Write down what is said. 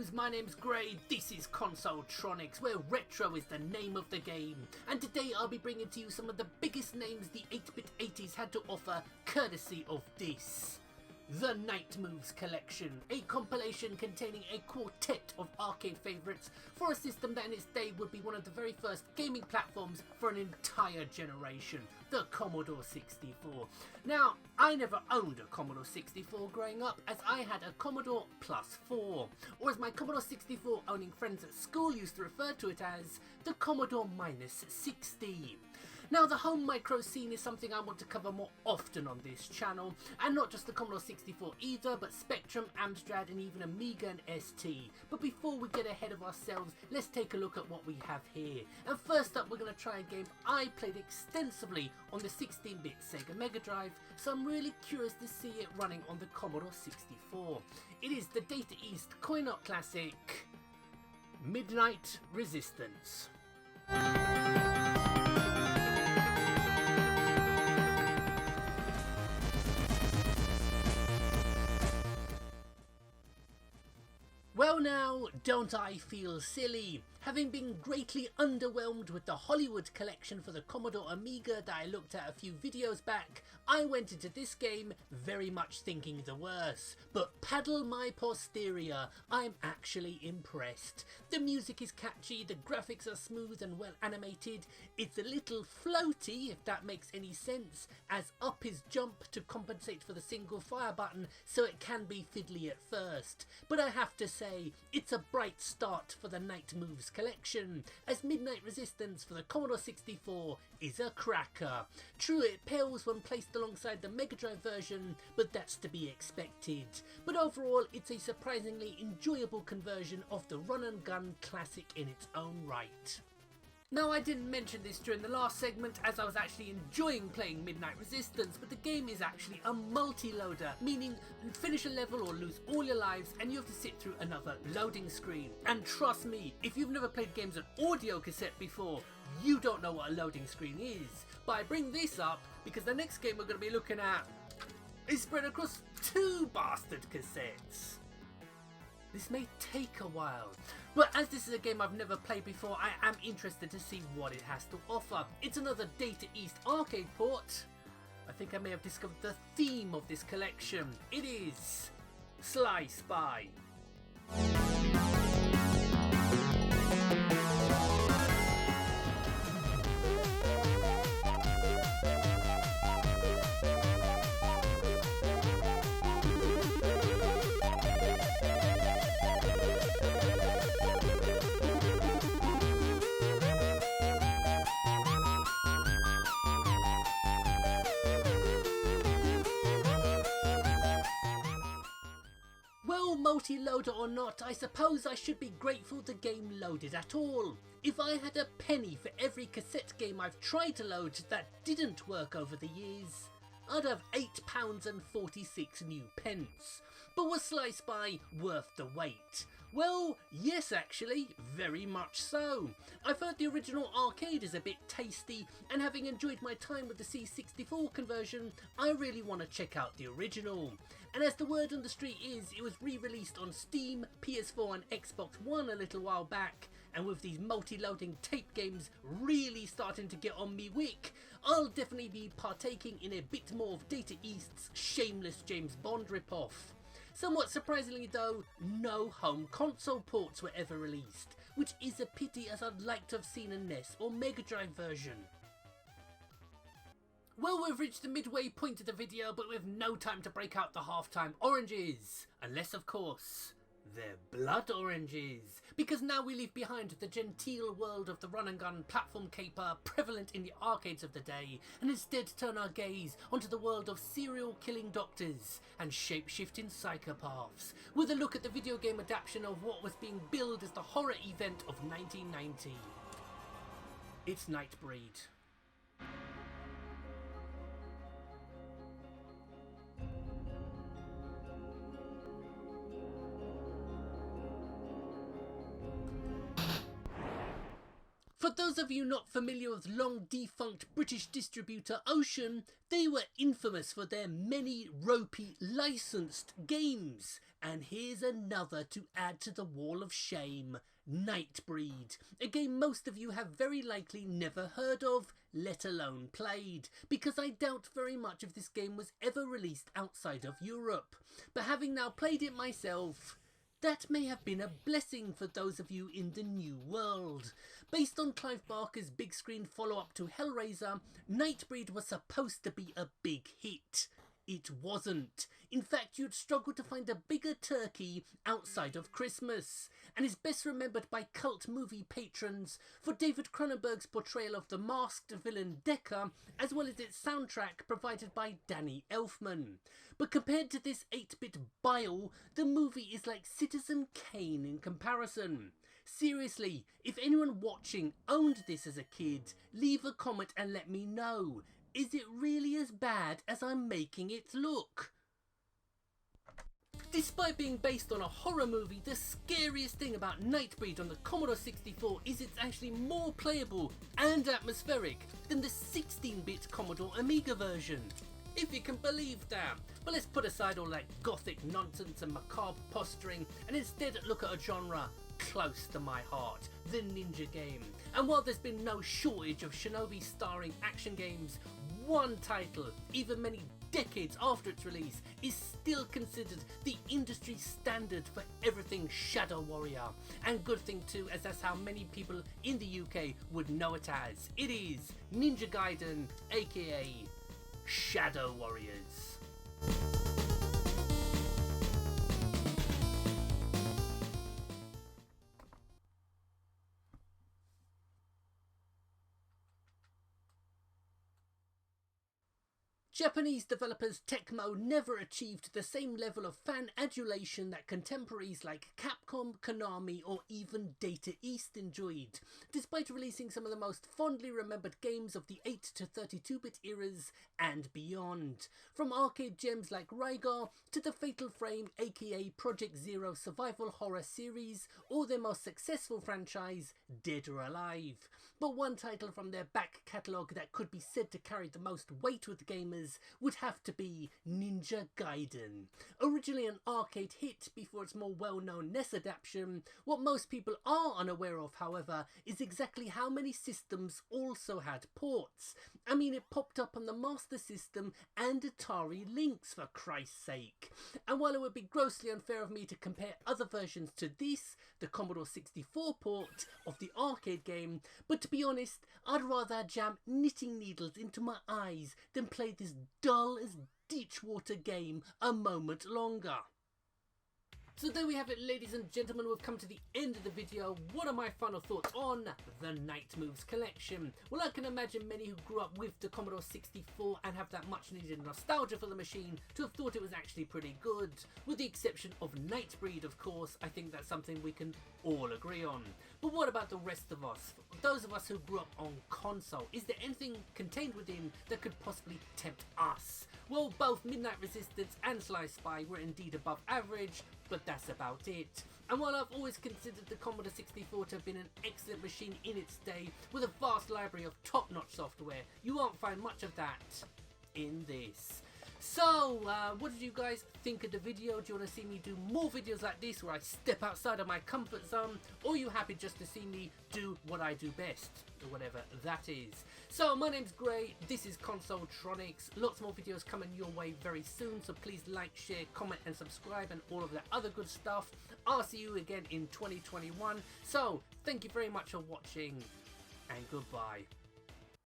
games, my name's Gray, this is Consoletronix, where retro is the name of the game, and today I'll be bringing to you some of the biggest names the 8-bit 80s had to offer, courtesy of this. The Night Moves Collection, a compilation containing a quartet of arcade favourites for a system that in its day would be one of the very first gaming platforms for an entire generation, the Commodore 64. Now, I never owned a Commodore 64 growing up, as I had a Commodore Plus 4, or as my Commodore 64 owning friends at school used to refer to it as, the Commodore Minus 60. Now, the home micro scene is something I want to cover more often on this channel, and not just the Commodore 64 either, but Spectrum, Amstrad and even Amiga and ST. But before we get ahead of ourselves, let's take a look at what we have here. And first up, we're going to try a game I played extensively on the 16-bit Sega Mega Drive, so I'm really curious to see it running on the Commodore 64. It is the Data East coin-op classic, Midnight Resistance. Well now, don't I feel silly? Having been greatly underwhelmed with the Hollywood collection for the Commodore Amiga that I looked at a few videos back, I went into this game very much thinking the worst. But paddle my posterior, I'm actually impressed. The music is catchy, the graphics are smooth and well animated, it's a little floaty if that makes any sense, as up is jump to compensate for the single fire button, so it can be fiddly at first. But I have to say, it's a bright start for the Night Moves collection, as Midnight Resistance for the Commodore 64 is a cracker. True, it pales when placed alongside the Mega Drive version, but that's to be expected. But overall, it's a surprisingly enjoyable conversion of the run and gun classic in its own right. Now, I didn't mention this during the last segment as I was actually enjoying playing Midnight Resistance, but the game is actually a multi-loader, meaning you finish a level or lose all your lives and you have to sit through another loading screen. And trust me, if you've never played games on audio cassette before, you don't know what a loading screen is. But I bring this up because the next game we're going to be looking at is spread across 2 bastard cassettes. This may take a while, but as this is a game I've never played before, I am interested to see what it has to offer. It's another Data East arcade port. I think I may have discovered the theme of this collection. It is Sly Spy. Multi-loader or not, I suppose I should be grateful the game loaded at all. If I had a penny for every cassette game I've tried to load that didn't work over the years, I'd have £8.46. But was Sly Spy worth the wait? Well, yes actually, very much so. I've heard the original arcade is a bit tasty, and having enjoyed my time with the C64 conversion, I really want to check out the original. And as the word on the street is, it was re-released on Steam, PS4 and Xbox One a little while back, and with these multi-loading tape games really starting to get on me wick, I'll definitely be partaking in a bit more of Data East's shameless James Bond ripoff. Somewhat surprisingly though, no home console ports were ever released, which is a pity as I'd like to have seen a NES or Mega Drive version. Well, we've reached the midway point of the video, but we've no time to break out the halftime oranges, unless of course they're blood oranges, because now we leave behind the genteel world of the run and gun platform caper prevalent in the arcades of the day, and instead turn our gaze onto the world of serial killing doctors and shape-shifting psychopaths, with a look at the video game adaptation of what was being billed as the horror event of 1990. It's Nightbreed. For those of you not familiar with long defunct British distributor Ocean, they were infamous for their many ropey licensed games. And here's another to add to the wall of shame. Nightbreed, a game most of you have very likely never heard of, let alone played, because I doubt very much if this game was ever released outside of Europe. But having now played it myself, that may have been a blessing for those of you in the new world. Based on Clive Barker's big screen follow-up to Hellraiser, Nightbreed was supposed to be a big hit. It wasn't. In fact, you'd struggle to find a bigger turkey outside of Christmas, and is best remembered by cult movie patrons for David Cronenberg's portrayal of the masked villain Decker, as well as its soundtrack provided by Danny Elfman. But compared to this 8-bit bile, the movie is like Citizen Kane in comparison. Seriously, if anyone watching owned this as a kid, leave a comment and let me know. Is it really as bad as I'm making it look? Despite being based on a horror movie, the scariest thing about Nightbreed on the Commodore 64 is it's actually more playable and atmospheric than the 16-bit Commodore Amiga version. If you can believe that. But let's put aside all that gothic nonsense and macabre posturing and instead look at a genre close to my heart, the ninja game. And while there's been no shortage of shinobi starring action games, one title, even many decades after its release, is still considered the industry standard for everything Shadow Warrior. And good thing too, as that's how many people in the UK would know it as. It is Ninja Gaiden, aka Shadow Warriors. Japanese developers Tecmo never achieved the same level of fan adulation that contemporaries like Capcom, Konami or even Data East enjoyed, despite releasing some of the most fondly remembered games of the 8 to 32-bit eras and beyond. From arcade gems like Rygar to the Fatal Frame aka Project Zero survival horror series or their most successful franchise, Dead or Alive. But one title from their back catalogue that could be said to carry the most weight with gamers would have to be Ninja Gaiden. Originally an arcade hit before its more well-known NES adaptation, what most people are unaware of, however, is exactly how many systems also had ports. I mean, it popped up on the Master System and Atari Lynx, for Christ's sake. And while it would be grossly unfair of me to compare other versions to this, the Commodore 64 port of the arcade game, but to be honest, I'd rather jam knitting needles into my eyes than play this dull as ditchwater game a moment longer. So there we have it, ladies and gentlemen, we've come to the end of the video. What are my final thoughts on the Night Moves collection? Well, I can imagine many who grew up with the Commodore 64 and have that much needed nostalgia for the machine to have thought it was actually pretty good. With the exception of Nightbreed, of course. I think that's something we can all agree on. But what about the rest of us? Those of us who grew up on console, is there anything contained within that could possibly tempt us? Well, both Midnight Resistance and Sly Spy were indeed above average, but that's about it. And while I've always considered the Commodore 64 to have been an excellent machine in its day, with a vast library of top-notch software, you won't find much of that in this. So, what did you guys think of the video? Do you want to see me do more videos like this where I step outside of my comfort zone? Or are you happy just to see me do what I do best? Or whatever that is. So, my name's Gray, this is Consoletronix. Lots more videos coming your way very soon, so please like, share, comment and subscribe and all of that other good stuff. I'll see you again in 2021. So, thank you very much for watching and goodbye.